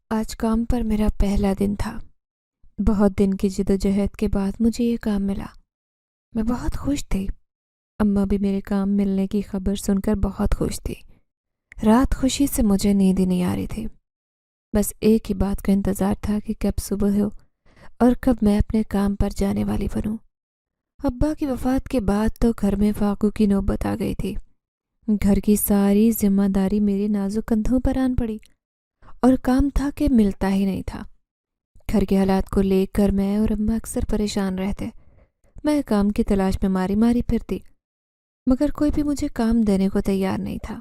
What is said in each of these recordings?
آج کام پر میرا پہلا دن تھا۔ بہت دن کی جدوجہد کے بعد مجھے یہ کام ملا۔ میں بہت خوش تھی۔ اماں بھی میرے کام ملنے کی خبر سن کر بہت خوش تھی۔ رات خوشی سے مجھے نیند ہی نہیں آ رہی تھی۔ بس ایک ہی بات کا انتظار تھا کہ کب صبح ہو اور کب میں اپنے کام پر جانے والی بنوں۔ ابا کی وفات کے بعد تو گھر میں فاقوں کی نوبت آ گئی تھی۔ گھر کی ساری ذمہ داری میرے نازک کندھوں پر آن پڑی اور کام تھا کہ ملتا ہی نہیں تھا۔ گھر کے حالات کو لے کر میں اور اماں اکثر پریشان رہتے۔ میں کام کی تلاش میں ماری ماری پھرتی، مگر کوئی بھی مجھے کام دینے کو تیار نہیں تھا۔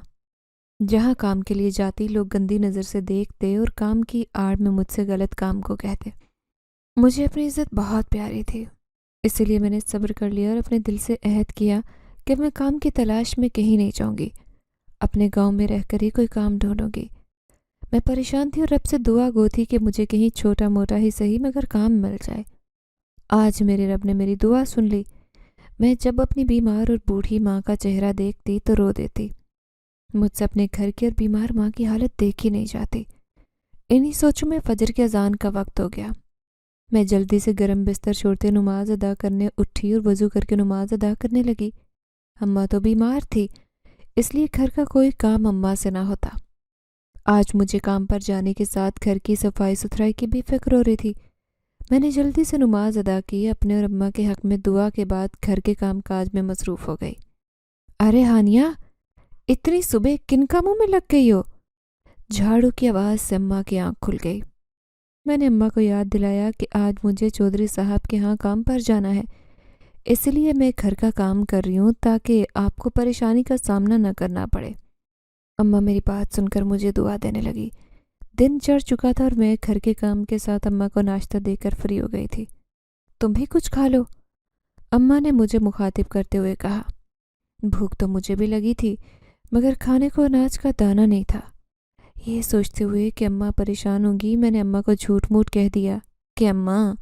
جہاں کام کے لیے جاتی لوگ گندی نظر سے دیکھتے اور کام کی آڑ میں مجھ سے غلط کام کو کہتے۔ مجھے اپنی عزت بہت پیاری تھی، اسی لیے میں نے صبر کر لیا اور اپنے دل سے عہد کیا کہ میں کام کی تلاش میں کہیں نہیں جاؤں گی، اپنے گاؤں میں رہ کر ہی کوئی کام ڈھونڈوں گی۔ میں پریشان تھی اور رب سے دعا گو تھی کہ مجھے کہیں چھوٹا موٹا ہی صحیح مگر کام مل جائے۔ آج میرے رب نے میری دعا سن لی۔ میں جب اپنی بیمار اور بوڑھی ماں کا چہرہ دیکھتی تو رو دیتی۔ مجھ سے اپنے گھر کی اور بیمار ماں کی حالت دیکھی نہیں جاتی۔ انہی سوچوں میں فجر کی اذان کا وقت ہو گیا۔ میں جلدی سے گرم بستر چھوڑتے نماز ادا کرنے اٹھی اور وضو کر کے نماز ادا کرنے لگی۔ اماں تو بیمار تھی، اس لیے گھر کا کوئی کام اماں سے نہ ہوتا۔ آج مجھے کام پر جانے کے ساتھ گھر کی صفائی ستھرائی کی بھی فکر ہو رہی تھی۔ میں نے جلدی سے نماز ادا کی، اپنے اور اماں کے حق میں دعا کے بعد گھر کے کام کاج میں مصروف ہو گئی۔ ارے ہانیہ، اتنی صبح کن کاموں میں لگ گئی ہو؟ جھاڑو کی آواز سے اماں کی آنکھ کھل گئی۔ میں نے اماں کو یاد دلایا کہ آج مجھے چودھری صاحب کے ہاں کام پر جانا ہے، اس لیے میں گھر کا کام کر رہی ہوں تاکہ آپ کو پریشانی کا سامنا نہ کرنا پڑے۔ اماں میری بات سن کر مجھے دعا دینے لگی۔ دن چڑھ چکا تھا اور میں گھر کے کام کے ساتھ اماں کو ناشتہ دے کر فری ہو گئی تھی۔ تم بھی کچھ کھا لو، اماں نے مجھے مخاطب کرتے ہوئے کہا۔ بھوک تو مجھے بھی لگی تھی، مگر کھانے کو اناج کا دانہ نہیں تھا۔ یہ سوچتے ہوئے کہ اماں پریشان ہوں گی، میں نے اماں کو جھوٹ موٹ کہہ دیا کہ اماں،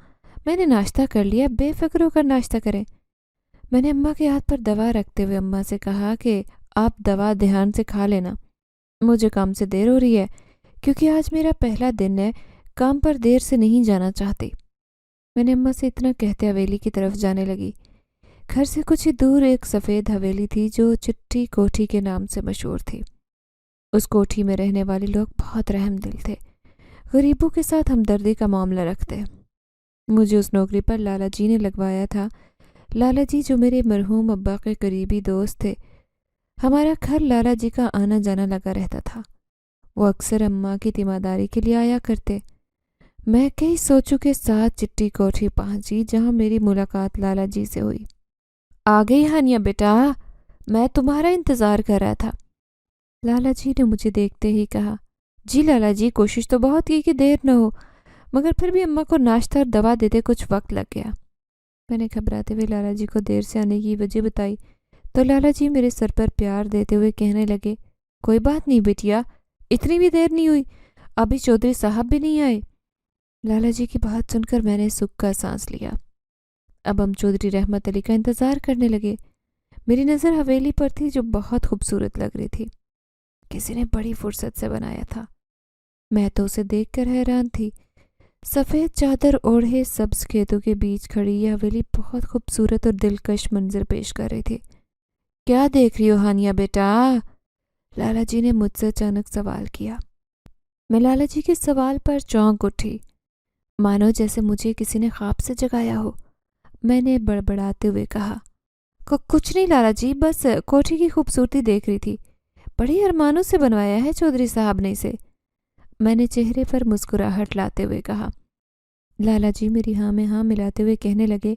میں نے ناشتہ کر لیا، بے فکر ہو کر ناشتہ کریں۔ میں نے اماں کے ہاتھ پر دوا رکھتے ہوئے اماں سے کہا کہ آپ دوا دھیان سے کھا لینا، مجھے کام سے دیر ہو رہی ہے کیونکہ آج میرا پہلا دن ہے، کام پر دیر سے نہیں جانا چاہتی۔ میں نے اماں سے اتنا کہتے حویلی کی طرف جانے لگی۔ گھر سے کچھ ہی دور ایک سفید حویلی تھی جو چٹی کوٹھی کے نام سے مشہور تھی۔ اس کوٹھی میں رہنے والے لوگ بہت رحم دل تھے، غریبوں کے ساتھ ہمدردی کا معاملہ رکھتے۔ مجھے اس نوکری پر لالا جی نے لگوایا تھا۔ لالا جی جو میرے مرحوم ابا کے قریبی دوست تھے۔ ہمارا گھر لالا جی کا آنا جانا لگا رہتا تھا۔ وہ اکثر اماں کی تیمارداری کے لیے آیا کرتے۔ میں کئی سوچوں کے ساتھ چٹی کوٹھی پہنچی جہاں میری ملاقات لالا جی سے ہوئی۔ آ گئی ہانیہ بیٹا، میں تمہارا انتظار کر رہا تھا، لالا جی نے مجھے دیکھتے ہی کہا۔ جی لالا جی، کوشش تو بہت کی کہ دیر نہ ہو، مگر پھر بھی اماں کو ناشتہ اور دوا دیتے کچھ وقت لگ گیا۔ میں نے گھبراتے ہوئے لالا جی کو دیر سے آنے کی وجہ بتائی تو لالا جی میرے سر پر پیار دیتے ہوئے کہنے لگے، کوئی بات نہیں بیٹیا، اتنی بھی دیر نہیں ہوئی، ابھی چودھری صاحب بھی نہیں آئے۔ لالا جی کی بات سن کر میں نے سکھ کا سانس لیا۔ اب ہم چودھری رحمت علی کا انتظار کرنے لگے۔ میری نظر حویلی پر تھی جو بہت خوبصورت لگ رہی تھی، کسی نے بڑی فرصت سے بنایا تھا۔ میں تو اسے دیکھ کر حیران تھی۔ سفید چادر اوڑھے سبز کھیتوں کے بیچ کھڑی یہ حویلی بہت خوبصورت اور دلکش منظر پیش کر رہی تھی۔ کیا دیکھ رہی ہو ہانیہ بیٹا؟ لالا جی نے مجھ سے اچانک سوال کیا۔ میں لالا جی کے سوال پر چونک اٹھی، مانو جیسے مجھے کسی نے خواب سے جگایا ہو۔ میں نے بڑبڑاتے ہوئے کہا، کچھ نہیں لالا جی، بس کوٹھی کی خوبصورتی دیکھ رہی تھی، بڑی ارمانوں سے بنوایا ہے چودھری صاحب نے اسے۔ میں نے چہرے پر مسکراہٹ لاتے ہوئے کہا۔ لالا جی میری ہاں میں ہاں ملاتے ہوئے کہنے لگے،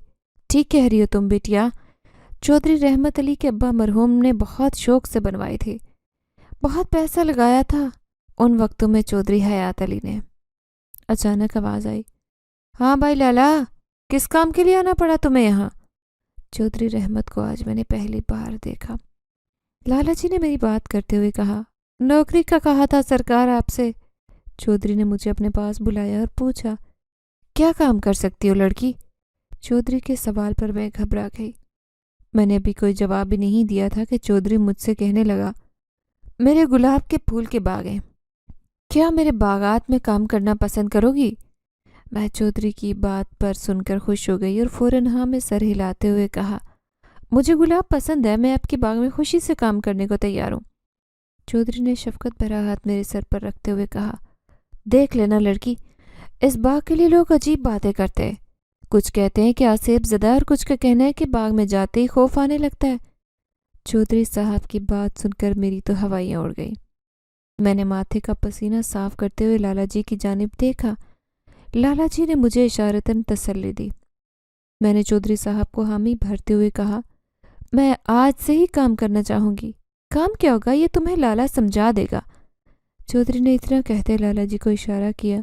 ٹھیک کہہ رہی ہو تم بیٹیا، چودھری رحمت علی کے ابا مرحوم نے بہت شوق سے بنوائی تھی، بہت پیسہ لگایا تھا ان وقتوں میں چودھری حیات علی نے۔ اچانک آواز آئی، ہاں بھائی لالا، کس کام کے لیے آنا پڑا تمہیں یہاں؟ چودھری رحمت کو آج میں نے پہلی بار دیکھا۔ لالا جی نے میری بات کرتے ہوئے کہا، نوکری کا کہا تھا سرکار آپ سے۔ چودھری نے مجھے اپنے پاس بلایا اور پوچھا، کیا کام کر سکتی ہو لڑکی؟ چودھری کے سوال پر میں گھبرا گئی۔ میں نے ابھی کوئی جواب بھی نہیں دیا تھا کہ چودھری مجھ سے کہنے لگا، میرے گلاب کے پھول کے باغ ہیں، کیا میرے باغات میں کام کرنا پسند کرو گی؟ میں چودھری کی بات پر سن کر خوش ہو گئی اور فوراً ہاں میں سر ہلاتے ہوئے کہا، مجھے گلاب پسند ہے، میں آپ کے باغ میں خوشی سے کام کرنے کو تیار ہوں۔ چودھری نے شفقت بھرا ہاتھ میرے سر پر رکھتے ہوئے کہا، دیکھ لینا لڑکی، اس باغ کے لیے لوگ عجیب باتیں کرتے ہیں، کچھ کہتے ہیں کہ آصیب زدہ اور کچھ کا کہنا ہے کہ باغ میں جاتے ہی خوف آنے لگتا ہے۔ چودھری صاحب کی بات سن کر میری تو ہوائیاں اڑ گئیں۔ میں نے ماتھے کا پسینہ صاف کرتے ہوئے لالا جی کی جانب دیکھا۔ لالا جی نے مجھے اشارتاً تسلی دی۔ میں نے چودھری صاحب کو حامی بھرتے ہوئے کہا، میں آج سے ہی کام کرنا چاہوں گی۔ کام کیا ہوگا یہ تمہیں لالا سمجھا دے گا۔ چودھری نے اتنا کہتے لالا جی کو اشارہ کیا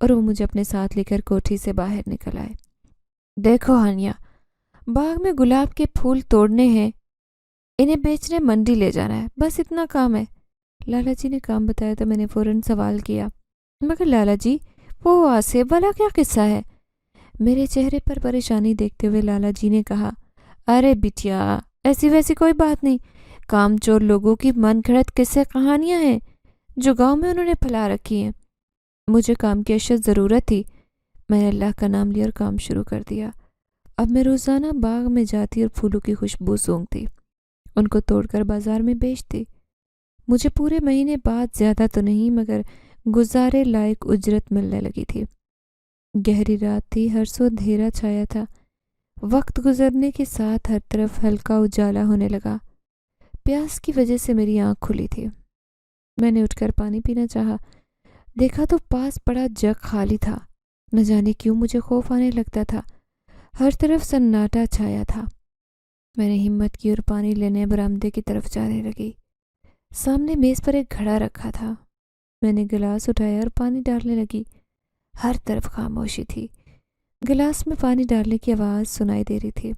اور وہ مجھے اپنے ساتھ لے کر کوٹھی سے باہر نکل آئے۔ دیکھو ہانیہ، باغ میں گلاب کے پھول توڑنے ہیں، انہیں بیچنے منڈی لے جانا ہے، بس اتنا کام ہے۔ لالا جی نے کام بتایا تو میں نے فوراً سوال کیا، مگر لالا جی وہ آصف والا کیا قصہ ہے؟ میرے چہرے پر پریشانی دیکھتے ہوئے لالا جی نے کہا، ارے بٹیا، ایسی ویسی کوئی بات نہیں، کام چور لوگوں کی من گھڑت قصے کہانیاں ہیں جو گاؤں میں انہوں نے پھیلا رکھی ہیں۔ مجھے کام کی اشد ضرورت تھی۔ میں نے اللہ کا نام لیا اور کام شروع کر دیا۔ اب میں روزانہ باغ میں جاتی اور پھولوں کی خوشبو سونگھتی، ان کو توڑ کر بازار میں بیچتی۔ مجھے پورے مہینے بعد زیادہ تو نہیں مگر گزارے لائق اجرت ملنے لگی تھی۔ گہری رات تھی، ہر سو اندھیرا چھایا تھا۔ وقت گزرنے کے ساتھ ہر طرف ہلکا اجالا ہونے لگا۔ پیاس کی وجہ سے میری آنکھ کھلی تھی۔ میں نے اٹھ کر پانی پینا چاہا، دیکھا تو پاس پڑا جگ خالی تھا۔ نہ جانے کیوں مجھے خوف آنے لگتا تھا۔ ہر طرف سناٹا چھایا تھا۔ میں نے ہمت کی اور پانی لینے برآمدے کی طرف جانے لگی۔ سامنے میز پر ایک گھڑا رکھا تھا۔ میں نے گلاس اٹھایا اور پانی ڈالنے لگی۔ ہر طرف خاموشی تھی۔ گلاس میں پانی ڈالنے کی آواز سنائی دے رہی تھی۔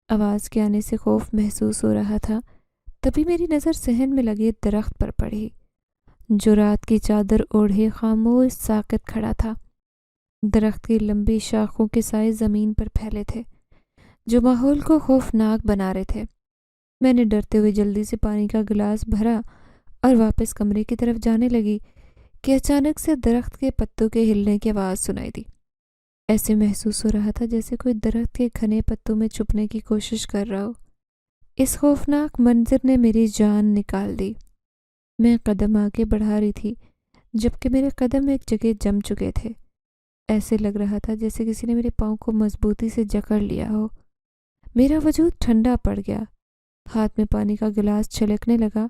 آواز کے آنے سے خوف محسوس ہو رہا تھا۔ تبھی میری نظر صحن میں لگے درخت پر پڑی، جو رات کی چادر اوڑھے خاموش ساکت کھڑا تھا۔ درخت کی لمبی شاخوں کے سائے زمین پر پھیلے تھے، جو ماحول کو خوفناک بنا رہے تھے۔ میں نے ڈرتے ہوئے جلدی سے پانی کا گلاس بھرا اور واپس کمرے کی طرف جانے لگی کہ اچانک سے درخت کے پتوں کے ہلنے کی آواز سنائی دی۔ ایسے محسوس ہو رہا تھا جیسے کوئی درخت کے گھنے پتوں میں چھپنے کی کوشش کر رہا ہو۔ اس خوفناک منظر نے میری جان نکال دی۔ میں قدم آگے بڑھا رہی تھی جبکہ میرے قدم ایک جگہ جم چکے تھے۔ ایسے لگ رہا تھا جیسے کسی نے میرے پاؤں کو مضبوطی سے جکڑ لیا ہو۔ میرا وجود ٹھنڈا پڑ گیا۔ ہاتھ میں پانی کا گلاس چھلکنے لگا۔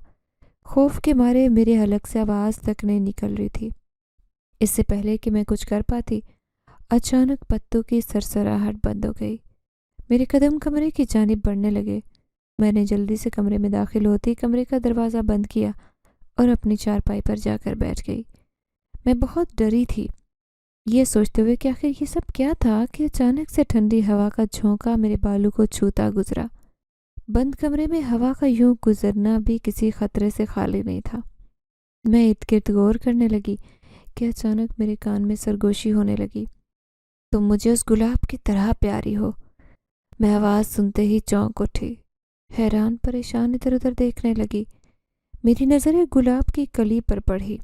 خوف کے مارے میرے حلق سے آواز تک نہیں نکل رہی تھی۔ اس سے پہلے کہ میں کچھ کر پاتی، اچانک پتوں کی سرسراہٹ بند ہو گئی۔ میرے قدم کمرے کی جانب بڑھنے لگے۔ میں نے جلدی سے کمرے میں داخل ہوتے ہی کمرے کا دروازہ بند کیا اور اپنی چارپائی پر جا کر بیٹھ گئی۔ میں بہت ڈری تھی، یہ سوچتے ہوئے کہ آخر یہ سب کیا تھا کہ اچانک سے ٹھنڈی ہوا کا جھونکا میرے بالوں کو چھوتا گزرا۔ بند کمرے میں ہوا کا یوں گزرنا بھی کسی خطرے سے خالی نہیں تھا۔ میں ارد گرد غور کرنے لگی کہ اچانک میرے کان میں سرگوشی ہونے لگی، تم مجھے اس گلاب کی طرح پیاری ہو۔ میں آواز سنتے ہی چونک اٹھی، حیران پریشان ادھر ادھر دیکھنے لگی۔ میری نظر ایک گلاب کی کلی پر پڑی۔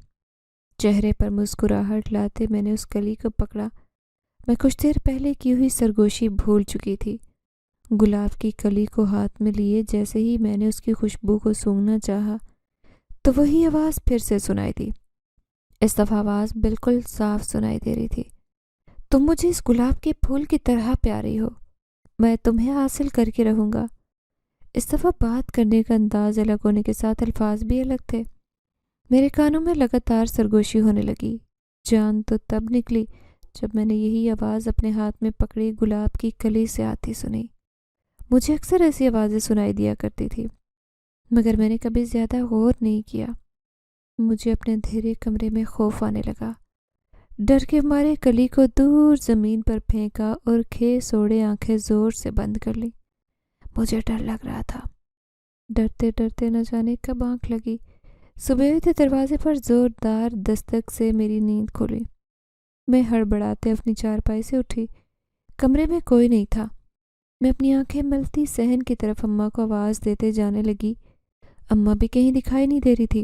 چہرے پر مسکراہٹ لاتے میں نے اس کلی کو پکڑا۔ میں کچھ دیر پہلے کی ہوئی سرگوشی بھول چکی تھی۔ گلاب کی کلی کو ہاتھ میں لیے جیسے ہی میں نے اس کی خوشبو کو سونگھنا چاہا تو وہی آواز پھر سے سنائی دی۔ اس دفعہ آواز بالکل صاف سنائی دے رہی تھی، تم مجھے اس گلاب کے پھول کی طرح پیاری ہو، میں تمہیں حاصل کر کے رہوں گا۔ اس دفعہ بات کرنے کا انداز الگ ہونے کے ساتھ الفاظ بھی الگ تھے۔ میرے کانوں میں لگاتار سرگوشی ہونے لگی۔ جان تو تب نکلی جب میں نے یہی آواز اپنے ہاتھ میں پکڑی گلاب کی کلی سے آتی سنی۔ مجھے اکثر ایسی آوازیں سنائی دیا کرتی تھی مگر میں نے کبھی زیادہ غور نہیں کیا۔ مجھے اپنے اندھیرے کمرے میں خوف آنے لگا۔ ڈر کے مارے کلی کو دور زمین پر پھینکا اور کھے سوڑے آنکھیں زور سے بند کر لی۔ مجھے ڈر لگ رہا تھا۔ ڈرتے ڈرتے نہ جانے کب آنکھ لگی، صبح ہوتے دروازے پر زوردار دستک سے میری نیند کھلی۔ میں ہڑبڑاتے اپنی چارپائی سے اٹھی۔ کمرے میں کوئی نہیں تھا۔ میں اپنی آنکھیں ملتی صحن کی طرف اماں کو آواز دیتے جانے لگی۔ اماں بھی کہیں دکھائی نہیں دے رہی تھی۔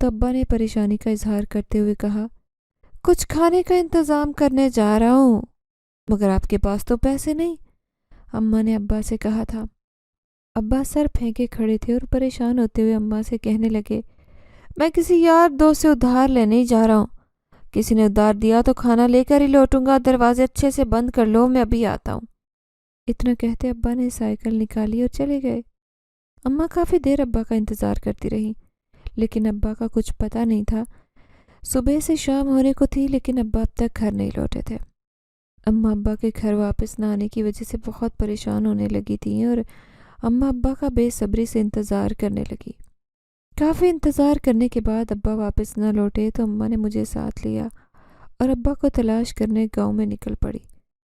تو ابا نے پریشانی کا اظہار کرتے ہوئے کہا، کچھ کھانے کا انتظام کرنے جا رہا ہوں، مگر آپ کے پاس تو پیسے نہیں، اماں نے ابا سے کہا تھا۔ ابا سر پھینکے کھڑے تھے اور پریشان ہوتے ہوئے اماں سے کہنے لگے، میں کسی یار دوست سے ادھار لینے ہی جا رہا ہوں، کسی نے ادھار دیا تو کھانا لے کر ہی لوٹوں گا، دروازے اچھے سے بند کر لو، میں ابھی آتا ہوں۔ اتنا کہتے ابا نے سائیکل نکالی اور چلے گئے۔ اماں کافی دیر ابا کا انتظار کرتی رہیں، لیکن ابا کا کچھ پتہ نہیں تھا۔ صبح سے شام ہونے کو تھی لیکن ابا اب تک گھر نہیں لوٹے تھے۔ اماں ابا کے گھر واپس نہ آنے کی وجہ سے بہت پریشان ہونے لگی تھیں اور اماں ابا کا بے صبری سے انتظار کرنے لگی۔ کافی انتظار کرنے کے بعد ابا واپس نہ لوٹے تو اماں نے مجھے ساتھ لیا اور ابا کو تلاش کرنے گاؤں میں نکل پڑی۔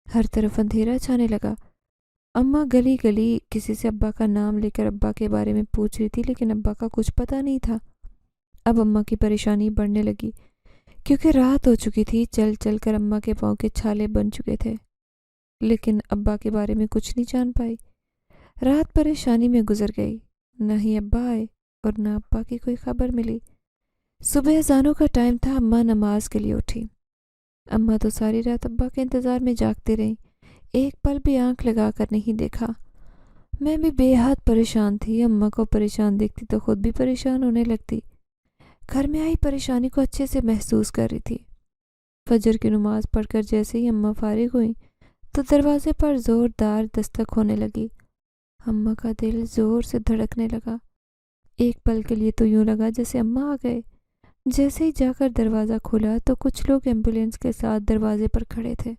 ہر طرف اندھیرا چھانے لگا۔ اماں گلی گلی کسی سے ابا کا نام لے کر ابا کے بارے میں پوچھ رہی تھی لیکن ابا کا کچھ پتہ نہیں تھا۔ اب اماں کی پریشانی بڑھنے لگی کیونکہ رات ہو چکی تھی، چل چل کر اماں کے پاؤں کے چھالے بن چکے تھے، لیکن ابا کے بارے میں کچھ نہیں جان پائی۔ رات پریشانی میں گزر گئی، نہ ہی ابا آئے اور نہ ابا کی کوئی خبر ملی۔ صبح اذانوں کا ٹائم تھا، اماں نماز کے لیے اٹھی۔ اماں تو ساری رات ابا کے انتظار میں جاگتے رہیں، ایک پل بھی آنکھ لگا کر نہیں دیکھا۔ میں بھی بے حد پریشان تھی، اماں کو پریشان دیکھتی تو خود بھی پریشان ہونے لگتی۔ گھر میں آئی پریشانی کو اچھے سے محسوس کر رہی تھی۔ فجر کی نماز پڑھ کر جیسے ہی اماں فارغ ہوئیں تو دروازے پر زوردار دستک ہونے لگی۔ اماں کا دل زور سے دھڑکنے لگا۔ ایک پل کے لیے تو یوں لگا جیسے اماں آ گئے۔ جیسے ہی جا کر دروازہ کھولا تو کچھ لوگ ایمبولینس کے ساتھ دروازے پر کھڑے تھے۔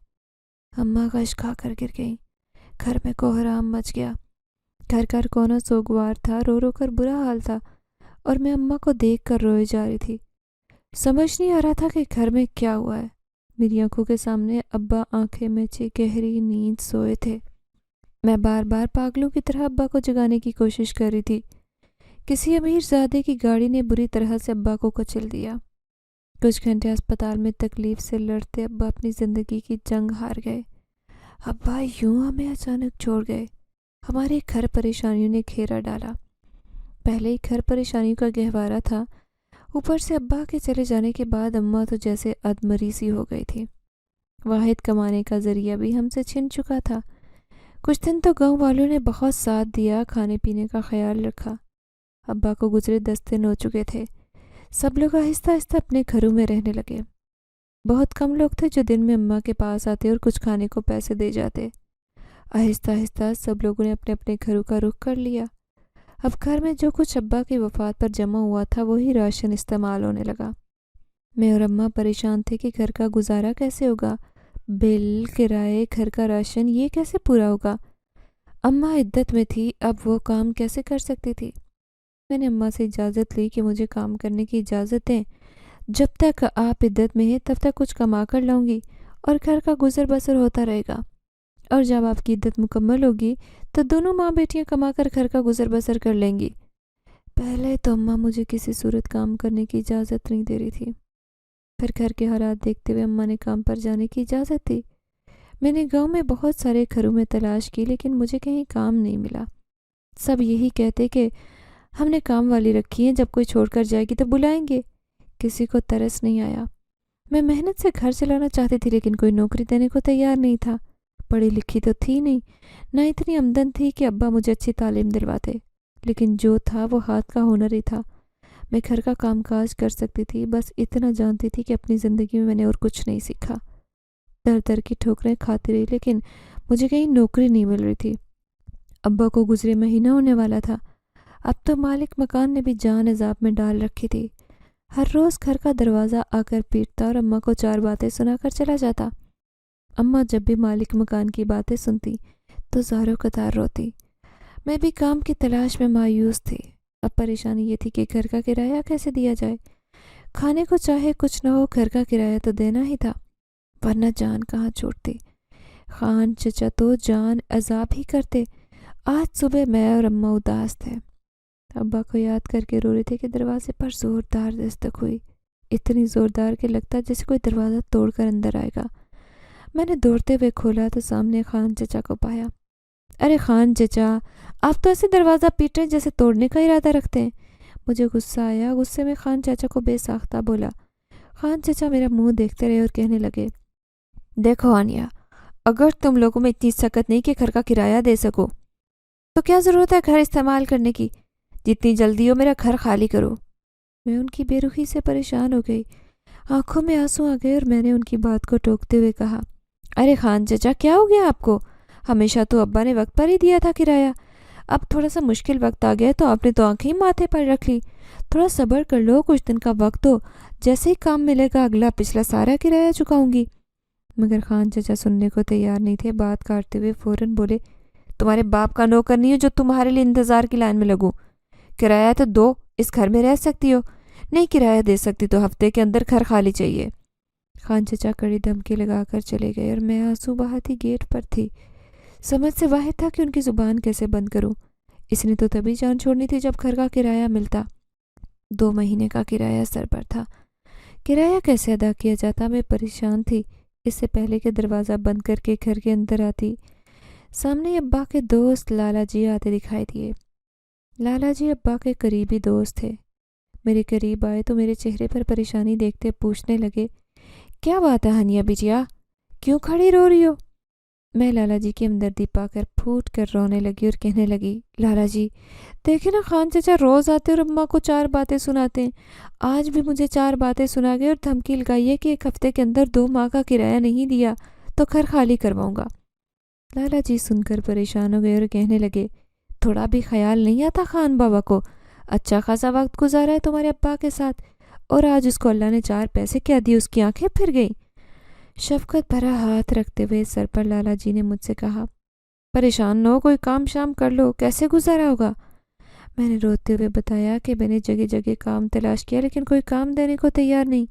اماں غش کھا کر گر گئیں۔ گھر میں کوہرام مچ گیا۔ گھر گھر کونا سوگوار تھا، رو رو کر برا حال تھا اور میں اماں کو دیکھ کر روئے جا رہی تھی۔ سمجھ نہیں آ رہا تھا کہ گھر میں کیا ہوا ہے۔ میری آنکھوں کے سامنے ابا آنکھیں میچے گہری نیند سوئے تھے۔ میں بار بار پاگلوں کی طرح ابا کو جگانے کی کوشش کر رہی تھی۔ کسی امیر زادے کی گاڑی نے بری طرح سے ابا کو کچل دیا۔ کچھ گھنٹے اسپتال میں تکلیف سے لڑتے ابا اپنی زندگی کی جنگ ہار گئے۔ ابا یوں ہمیں اچانک چھوڑ گئے۔ ہمارے گھر پریشانیوں نے گھیرا ڈالا۔ پہلے ہی گھر پریشانیوں کا گہوارہ تھا، اوپر سے ابا کے چلے جانے کے بعد اماں تو جیسے ادمری سی ہو گئی تھی۔ واحد کمانے کا ذریعہ بھی ہم سے چھن چکا تھا۔ کچھ دن تو گاؤں والوں نے بہت ساتھ دیا، کھانے پینے کا خیال رکھا۔ ابا کو گزرے 10 دن ہو چکے تھے۔ سب لوگ آہستہ آہستہ اپنے گھروں میں رہنے لگے۔ بہت کم لوگ تھے جو دن میں اماں کے پاس آتے اور کچھ کھانے کو پیسے دے جاتے۔ آہستہ آہستہ سب لوگوں نے اپنے اپنے گھروں کا رخ کر لیا۔ اب گھر میں جو کچھ ابا کی وفات پر جمع ہوا تھا وہی راشن استعمال ہونے لگا۔ میں اور اماں پریشان تھے کہ گھر کا گزارا کیسے ہوگا، بل، کرائے، گھر کا راشن، یہ کیسے پورا ہوگا۔ اماں عدت میں تھی، اب وہ کام کیسے کر سکتی تھی۔ میں نے اماں سے اجازت لی کہ مجھے کام کرنے کی اجازت دیں، جب تک آپ عدت میں ہیں تب تک کچھ کما کر لاؤں گی اور گھر کا گزر بسر ہوتا رہے گا، اور جب آپ کی عدت مکمل ہوگی تو دونوں ماں بیٹیاں کما کر گھر کا گزر بسر کر لیں گی۔ پہلے تو اماں مجھے کسی صورت کام کرنے کی اجازت نہیں دے رہی تھی، پھر گھر کے حالات دیکھتے ہوئے اماں نے کام پر جانے کی اجازت دی۔ میں نے گاؤں میں بہت سارے گھروں میں تلاش کی لیکن مجھے کہیں کام نہیں ملا۔ سب یہی کہتے کہ ہم نے کام والی رکھی ہے، جب کوئی چھوڑ کر جائے گی تو بلائیں گے۔ کسی کو ترس نہیں آیا۔ میں محنت سے گھر چلانا چاہتی تھی لیکن کوئی نوکری دینے کو تیار نہیں تھا۔ پڑھی لکھی تو تھی نہیں، نہ اتنی آمدن تھی کہ ابا مجھے اچھی تعلیم دلواتے، لیکن جو تھا وہ ہاتھ کا ہنر ہی تھا۔ میں گھر کا کام کاج کر سکتی تھی، بس اتنا جانتی تھی کہ اپنی زندگی میں نے اور کچھ نہیں سیکھا۔ در در کی ٹھوکریں کھاتی رہی لیکن مجھے کہیں نوکری نہیں مل رہی تھی۔ ابا کو گزرے مہینہ ہونے والا تھا۔ اب تو مالک مکان نے بھی جان عذاب میں ڈال رکھی تھی۔ ہر روز گھر کا دروازہ آ کر پیٹتا اور اماں کو 4 باتیں سنا کر چلا جاتا۔ اماں جب بھی مالک مکان کی باتیں سنتی تو زاروں قطار روتی۔ میں بھی کام کی تلاش میں مایوس تھی۔ اب پریشانی یہ تھی کہ گھر کا کرایہ کیسے دیا جائے۔ کھانے کو چاہے کچھ نہ ہو، گھر کا کرایہ تو دینا ہی تھا، ورنہ جان کہاں چھوڑتی۔ خان چچا تو جان عذاب ہی کرتے۔ آج صبح میں اور اماں اداس تھے۔ ابا کو یاد کر کے رو رہے تھے کہ دروازے پر زوردار دستک ہوئی، اتنی زوردار کہ لگتا جیسے کوئی دروازہ توڑ کر اندر آئے گا۔ میں نے دوڑتے ہوئے کھولا تو سامنے خان چچا کو پایا۔ ارے خان چچا، آپ تو ایسے دروازہ پیٹ رہے جیسے توڑنے کا ارادہ رکھتے ہیں، مجھے غصہ آیا۔ غصے میں خان چاچا کو بے ساختہ بولا۔ خان چچا میرا منہ دیکھتے رہے اور کہنے لگے، دیکھو آنیا، اگر تم لوگوں میں اتنی سکت نہیں کہ گھر کا کرایہ دے سکو تو کیا ضرورت ہے گھر استعمال کرنے کی؟ جتنی جلدی ہو میرا گھر خالی کرو۔ میں ان کی بے رخی سے پریشان ہو گئی، آنکھوں میں آنسو آ گئے اور میں نے ان کی بات کو ٹوکتے ہوئے کہا، ارے خان چچا کیا ہو گیا آپ کو؟ ہمیشہ تو ابا نے وقت پر ہی دیا تھا کرایہ، اب تھوڑا سا مشکل وقت آ گیا تو آپ نے تو آنکھیں ہی ماتھے پر رکھ لی۔ تھوڑا صبر کر لو، کچھ دن کا وقت ہو، جیسے ہی کام ملے گا اگلا پچھلا سارا کرایہ چکاؤں گی۔ مگر خان چچا سننے کو تیار نہیں تھے، بات کاٹتے ہوئے فوراً بولے، تمہارے باپ کا نوکر نہیں ہو جو تمہارے لیے انتظار کی لائن میں لگوں، کرایہ تو دو، اس گھر میں رہ سکتی ہو، نہیں کرایہ دے سکتی تو ہفتے کے اندر گھر خالی چاہیے۔ خان چچا کڑی دھمکی لگا کر چلے گئے اور میں آنسو بہاتی گیٹ پر تھی۔ سمجھ سے باہر تھا کہ ان کی زبان کیسے بند کروں۔ اس نے تو تبھی جان چھوڑنی تھی جب گھر کا کرایہ ملتا۔ 2 مہینے کا کرایہ سر پر تھا، کرایہ کیسے ادا کیا جاتا؟ میں پریشان تھی۔ اس سے پہلے کہ دروازہ بند کر کے گھر کے اندر آتی، سامنے ابا کے دوست لالا جی آتے دکھائی دیے۔ لالا جی ابا کے قریبی دوست تھے۔ میرے قریب آئے تو میرے چہرے پر پریشانی دیکھتے پوچھنے لگے، کیا بات ہے ہنیا بٹیا، کیوں کھڑی رو رہی ہو؟ میں لالا جی کی ہمدردی پا کر پھوٹ کر رونے لگی اور کہنے لگی، لالا جی دیکھیں نا، خان چچا روز آتے اور اماں کو 4 باتیں سناتے ہیں، آج بھی مجھے 4 باتیں سنا گئے اور دھمکی لگائی ہے کہ 1 ہفتے کے اندر 2 ماہ کا کرایہ نہیں دیا تو گھر خالی کرواؤں گا۔ لالا جی سن کر پریشان ہو گئے اور کہنے لگے، تھوڑا بھی خیال نہیں آتا خان بابا کو؟ اچھا خاصا وقت گزارا ہے تمہارے ابا کے ساتھ اور آج اس کو اللہ نے 4 پیسے کیا دیے، اس کی آنکھیں پھر گئیں۔ شفقت بھرا ہاتھ رکھتے ہوئے سر پر لالا جی نے مجھ سے کہا، پریشان نہ ہو، کوئی کام شام کر لو، کیسے گزارا ہوگا؟ میں نے روتے ہوئے بتایا کہ میں نے جگہ جگہ کام تلاش کیا لیکن کوئی کام دینے کو تیار نہیں،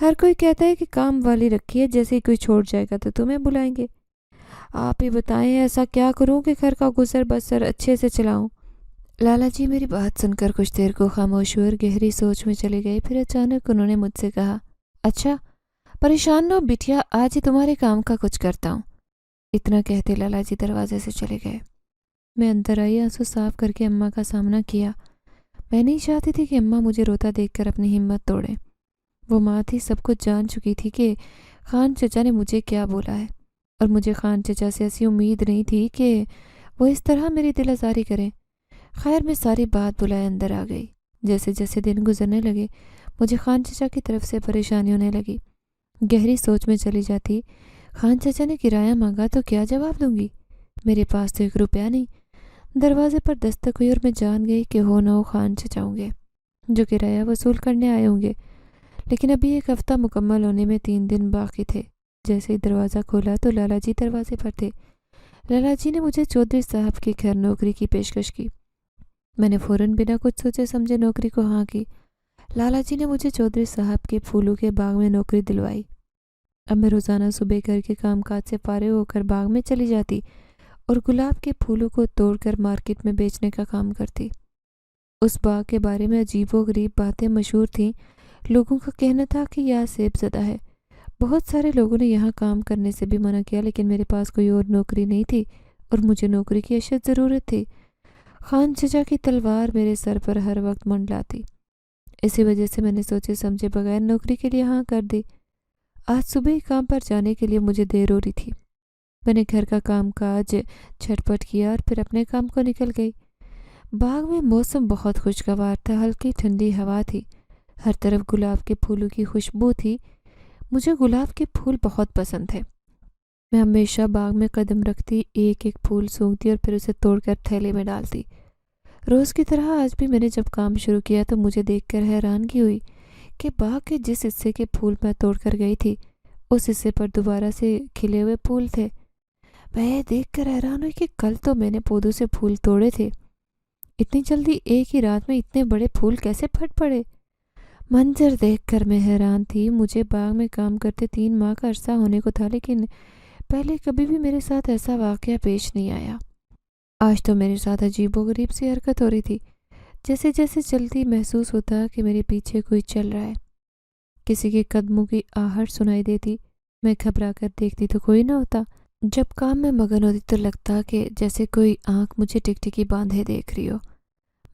ہر کوئی کہتا ہے کہ کام والی رکھی ہے، جیسے ہی کوئی چھوڑ جائے گا تو تمہیں بلائیں گے۔ آپ ہی بتائیں ایسا کیا کروں کہ گھر کا گزر بسر اچھے سے چلاؤں؟ لالا جی میری بات سن کر کچھ دیر کو خاموش ہوئے اور گہری سوچ میں چلے گئے، پھر اچانک انہوں نے مجھ سے کہا، اچھا پریشان نہ ہو بٹیا، آج ہی تمہارے کام کا کچھ کرتا ہوں۔ اتنا کہتے لالا جی دروازے سے چلے گئے۔ میں اندر آئی، آنسو صاف کر کے اماں کا سامنا کیا۔ میں نہیں چاہتی تھی کہ اماں مجھے روتا دیکھ کر اپنی ہمت توڑیں۔ وہ ماں تھی، سب کچھ جان چکی تھی کہ خان چچا نے مجھے کیا بولا ہے، اور مجھے خان چچا سے ایسی امید نہیں تھی کہ وہ اس طرح میری دل آزاری کریں۔ خیر میں ساری بات بلائے اندر آ گئی۔ جیسے جیسے دن گزرنے لگے مجھے خان چچا کی طرف سے پریشانی ہونے لگی۔ گہری سوچ میں چلی جاتی، خان چچا نے کرایہ مانگا تو کیا جواب دوں گی؟ میرے پاس تو 1 روپیہ نہیں۔ دروازے پر دستک ہوئی اور میں جان گئی کہ ہو نہ ہو خان چچا ہوں گے جو کرایہ وصول کرنے آئے ہوں گے، لیکن ابھی 1 ہفتہ مکمل ہونے میں 3 دن باقی تھے۔ جیسے ہی دروازہ کھولا تو لالا جی دروازے پر تھے۔ لالا جی نے مجھے چودھری صاحب کے گھر نوکری کی پیشکش کی۔ میں نے فوراً بنا کچھ سوچے سمجھے نوکری کو ہاں کی۔ لالا جی نے مجھے چودھری صاحب کے پھولوں کے باغ میں نوکری دلوائی۔ اب میں روزانہ صبح گھر کے کام کاج سے فارغ ہو کر باغ میں چلی جاتی اور گلاب کے پھولوں کو توڑ کر مارکیٹ میں بیچنے کا کام کرتی۔ اس باغ کے بارے میں عجیب و غریب باتیں مشہور تھیں۔ لوگوں کا کہنا تھا کہ یہ سیب زدہ ہے۔ بہت سارے لوگوں نے یہاں کام کرنے سے بھی منع کیا، لیکن میرے پاس کوئی اور نوکری نہیں تھی اور مجھے نوکری کی اشد ضرورت تھی۔ خان چچا کی تلوار میرے سر پر ہر وقت منڈلاتی، اسی وجہ سے میں نے سوچے سمجھے بغیر نوکری کے لیے ہاں کر دی۔ آج صبح ہی کام پر جانے کے لیے مجھے دیر ہو رہی تھی۔ میں نے گھر کا کام کاج جھٹپٹ کیا اور پھر اپنے کام کو نکل گئی۔ باغ میں موسم بہت خوشگوار تھا، ہلکی ٹھنڈی ہوا تھی، ہر طرف گلاب کے پھولوں کی خوشبو تھی۔ مجھے گلاب کے پھول بہت پسند تھے۔ میں ہمیشہ باغ میں قدم رکھتی، ایک ایک پھول سونگھتی اور پھر اسے توڑ کر تھیلے میں ڈالتی۔ روز کی طرح آج بھی میں نے جب کام شروع کیا تو مجھے دیکھ کر حیرانگی ہوئی کہ باغ کے جس حصے کے پھول میں توڑ کر گئی تھی اس حصے پر دوبارہ سے کھلے ہوئے پھول تھے۔ میں یہ دیکھ کر حیران ہوئی کہ کل تو میں نے پودوں سے پھول توڑے تھے، اتنی جلدی ایک ہی رات میں اتنے بڑے پھول کیسے پھٹ پڑے؟ منظر دیکھ کر میں حیران تھی۔ مجھے باغ میں کام کرتے 3 ماہ کا عرصہ ہونے کو تھا، لیکن پہلے کبھی بھی میرے ساتھ ایسا واقعہ پیش نہیں آیا۔ آج تو میرے ساتھ عجیب و غریب سی حرکت ہو رہی تھی۔ جیسے جیسے چلتی محسوس ہوتا کہ میرے پیچھے کوئی چل رہا ہے۔ کسی کے قدموں کی آہٹ سنائی دیتی، میں گھبرا کر دیکھتی تو کوئی نہ ہوتا۔ جب کام میں مگن ہوتی تو لگتا کہ جیسے کوئی آنکھ مجھے ٹکٹکی باندھے دیکھ رہی ہو۔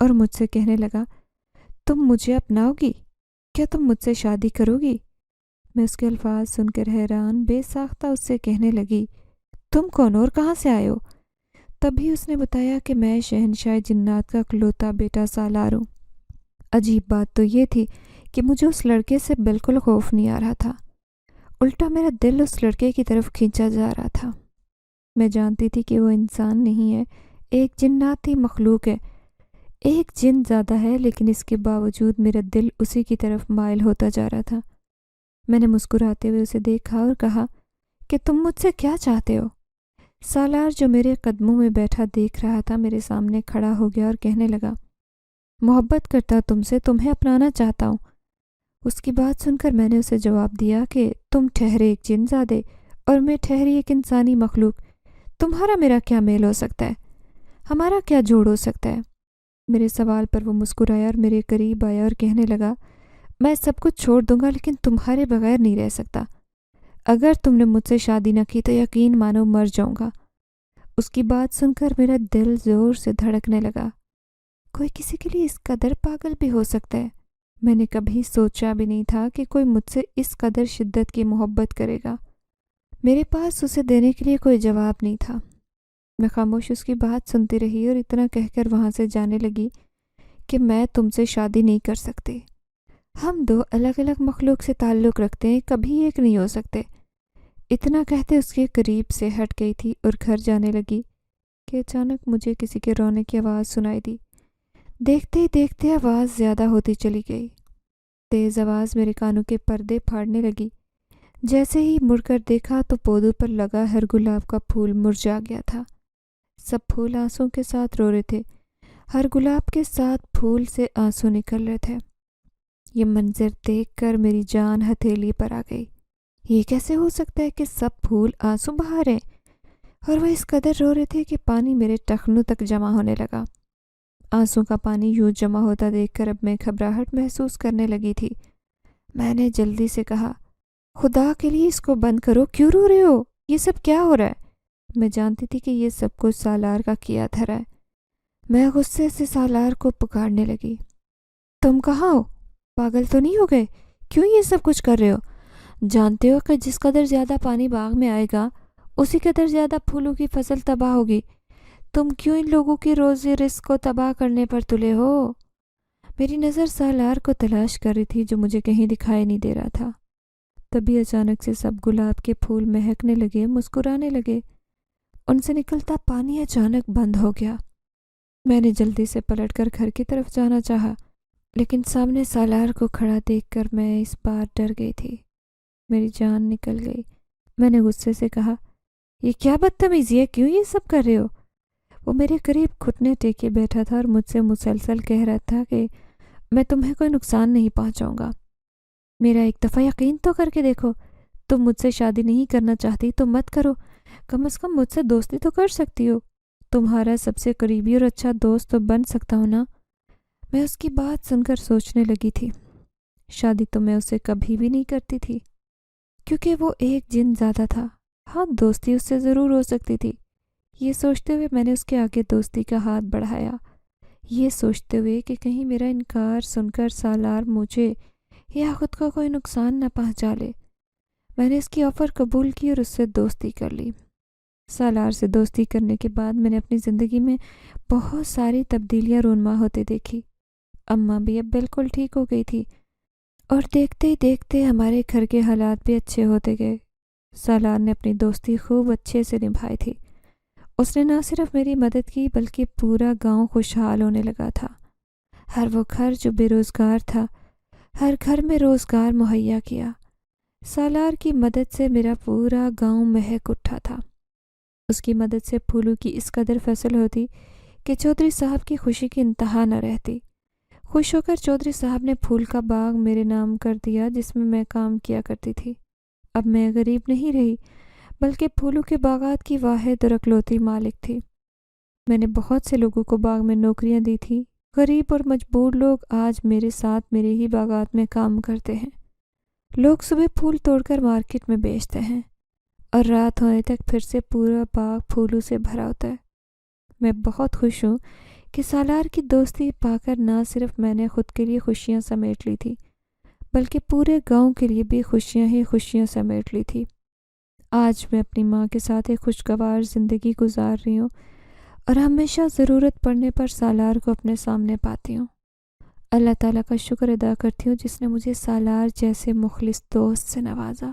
اور مجھ سے کہنے لگا، تم مجھے اپناؤ گی؟ کیا تم مجھ سے شادی کرو گی؟ میں اس کے الفاظ سن کر حیران بے ساختہ اس سے کہنے لگی، تم کون اور کہاں سے آئے ہو؟ تبھی اس نے بتایا کہ میں شہنشاہ جنات کا اکلوتا بیٹا سالار ہوں۔ عجیب بات تو یہ تھی کہ مجھے اس لڑکے سے بالکل خوف نہیں آ رہا تھا، الٹا میرا دل اس لڑکے کی طرف کھینچا جا رہا تھا۔ میں جانتی تھی کہ وہ انسان نہیں ہے، ایک جناتی مخلوق ہے، ایک جن زیادہ ہے، لیکن اس کے باوجود میرا دل اسی کی طرف مائل ہوتا جا رہا تھا۔ میں نے مسکراتے ہوئے اسے دیکھا اور کہا کہ تم مجھ سے کیا چاہتے ہو؟ سالار جو میرے قدموں میں بیٹھا دیکھ رہا تھا میرے سامنے کھڑا ہو گیا اور کہنے لگا، محبت کرتا تم سے، تمہیں اپنانا چاہتا ہوں۔ اس کی بات سن کر میں نے اسے جواب دیا کہ تم ٹھہرے ایک جن زادے اور میں ٹھہری ایک انسانی مخلوق، تمہارا میرا کیا میل ہو سکتا ہے؟ ہمارا کیا جوڑ ہو سکتا ہے؟ میرے سوال پر وہ مسکرایا اور میرے قریب آیا اور کہنے لگا، میں سب کچھ چھوڑ دوں گا لیکن تمہارے بغیر نہیں رہ سکتا۔ اگر تم نے مجھ سے شادی نہ کی تو یقین مانو مر جاؤں گا۔ اس کی بات سن کر میرا دل زور سے دھڑکنے لگا۔ کوئی کسی کے لیے اس قدر پاگل بھی ہو سکتا ہے؟ میں نے کبھی سوچا بھی نہیں تھا کہ کوئی مجھ سے اس قدر شدت کی محبت کرے گا۔ میرے پاس اسے دینے کے لیے کوئی جواب نہیں تھا۔ میں خاموش اس کی بات سنتی رہی اور اتنا کہہ کر وہاں سے جانے لگی کہ میں تم سے شادی نہیں کر سکتی۔ ہم دو الگ الگ مخلوق سے تعلق رکھتے ہیں، کبھی ایک نہیں ہو سکتے۔ اتنا کہتے اس کے قریب سے ہٹ گئی تھی اور گھر جانے لگی کہ اچانک مجھے کسی کے رونے کی آواز سنائی دی۔ دیکھتے ہی دیکھتے آواز زیادہ ہوتی چلی گئی۔ تیز آواز میرے کانوں کے پردے پھاڑنے لگی۔ جیسے ہی مڑ کر دیکھا تو پودوں پر لگا ہر گلاب کا پھول مرجھا گیا تھا۔ سب پھول آنسوں کے ساتھ رو رہے تھے، ہر گلاب کے ساتھ پھول سے آنسو نکل رہے تھے۔ یہ منظر دیکھ کر میری جان ہتھیلی پر آ گئی۔ یہ کیسے ہو سکتا ہے کہ سب پھول آنسو بہا رہے اور وہ اس قدر رو رہے تھے کہ پانی میرے ٹخنوں تک جمع ہونے لگا۔ آنسوں کا پانی یوں جمع ہوتا دیکھ کر اب میں گھبراہٹ محسوس کرنے لگی تھی۔ میں نے جلدی سے کہا، خدا کے لیے اس کو بند کرو، کیوں رو رہے ہو؟ یہ سب کیا ہو رہا ہے؟ میں جانتی تھی کہ یہ سب کچھ سالار کا کیا دھرا ہے۔ میں غصے سے سالار کو پکارنے لگی، تم کہاں ہو؟ پاگل تو نہیں ہو گئے؟ کیوں یہ سب کچھ کر رہے ہو؟ جانتے ہو کہ جس قدر زیادہ پانی باغ میں آئے گا اسی قدر زیادہ پھولوں کی فصل تباہ ہوگی۔ تم کیوں ان لوگوں کی روزی رزق کو تباہ کرنے پر تلے ہو؟ میری نظر سالار کو تلاش کر رہی تھی جو مجھے کہیں دکھائی نہیں دے رہا تھا۔ تبھی اچانک سے سب گلاب کے پھول مہکنے لگے، مسکرانے لگے۔ ان سے نکلتا پانی اچانک بند ہو گیا۔ میں نے جلدی سے پلٹ کر گھر کی طرف جانا چاہا، لیکن سامنے سالار کو کھڑا دیکھ کر میں اس بار ڈر گئی تھی۔ میری جان نکل گئی۔ میں نے غصے سے کہا، یہ کیا بدتمیزی ہے؟ کیوں یہ سب کر رہے ہو؟ وہ میرے قریب گھٹنے ٹیکے بیٹھا تھا اور مجھ سے مسلسل کہہ رہا تھا کہ میں تمہیں کوئی نقصان نہیں پہنچاؤں گا۔ میرا ایک دفعہ یقین تو کر کے دیکھو۔ تم مجھ سے شادی نہیں کرنا چاہتی تو مت کرو، کم از کم مجھ سے دوستی تو کر سکتی ہو۔ تمہارا سب سے قریبی اور اچھا دوست تو بن سکتا ہوں نا۔ میں اس کی بات سن کر سوچنے لگی تھی۔ شادی تو میں اسے کبھی بھی نہیں کرتی تھی کیونکہ وہ ایک جن زیادہ تھا۔ ہاں، دوستی اس سے ضرور ہو سکتی تھی۔ یہ سوچتے ہوئے میں نے اس کے آگے دوستی کا ہاتھ بڑھایا، یہ سوچتے ہوئے کہ کہیں میرا انکار سن کر سالار مجھے یا خود کو کوئی نقصان نہ پہنچا لے۔ میں نے اس کی آفر قبول کی اور اس سے دوستی کر لی۔ سالار سے دوستی کرنے کے بعد میں نے اپنی زندگی میں بہت ساری تبدیلیاں رونما ہوتے دیکھی۔ اماں بھی اب بالکل ٹھیک ہو گئی تھی اور دیکھتے ہی دیکھتے ہمارے گھر کے حالات بھی اچھے ہوتے گئے۔ سالار نے اپنی دوستی خوب اچھے سے نبھائی تھی۔ اس نے نہ صرف میری مدد کی بلکہ پورا گاؤں خوشحال ہونے لگا تھا۔ ہر وہ گھر جو بے روزگار تھا، ہر گھر میں روزگار مہیا کیا۔ سالار کی مدد سے میرا پورا گاؤں مہک اٹھا تھا۔ اس کی مدد سے پھولوں کی اس قدر فصل ہوتی کہ چودھری صاحب کی خوشی کی انتہا نہ رہتی۔ خوش ہو کر چودھری صاحب نے پھول کا باغ میرے نام کر دیا جس میں کام کیا کرتی تھی۔ اب میں غریب نہیں رہی بلکہ پھولوں کے باغات کی واحد اور اکلوتی مالک تھی۔ میں نے بہت سے لوگوں کو باغ میں نوکریاں دی تھی۔ غریب اور مجبور لوگ آج میرے ساتھ میرے ہی باغات میں کام کرتے ہیں۔ لوگ صبح پھول توڑ کر مارکیٹ میں بیچتے ہیں اور رات ہونے تک پھر سے پورا باغ پھولوں سے بھرا ہوتا ہے۔ میں بہت خوش ہوں کہ سالار کی دوستی پا کر نہ صرف میں نے خود کے لیے خوشیاں سمیٹ لی تھی بلکہ پورے گاؤں کے لیے بھی خوشیاں ہی خوشیاں سمیٹ لی تھی۔ آج میں اپنی ماں کے ساتھ ایک خوشگوار زندگی گزار رہی ہوں اور ہمیشہ ضرورت پڑنے پر سالار کو اپنے سامنے پاتی ہوں۔ اللہ تعالیٰ کا شکر ادا کرتی ہوں جس نے مجھے سالار جیسے مخلص دوست سے نوازا۔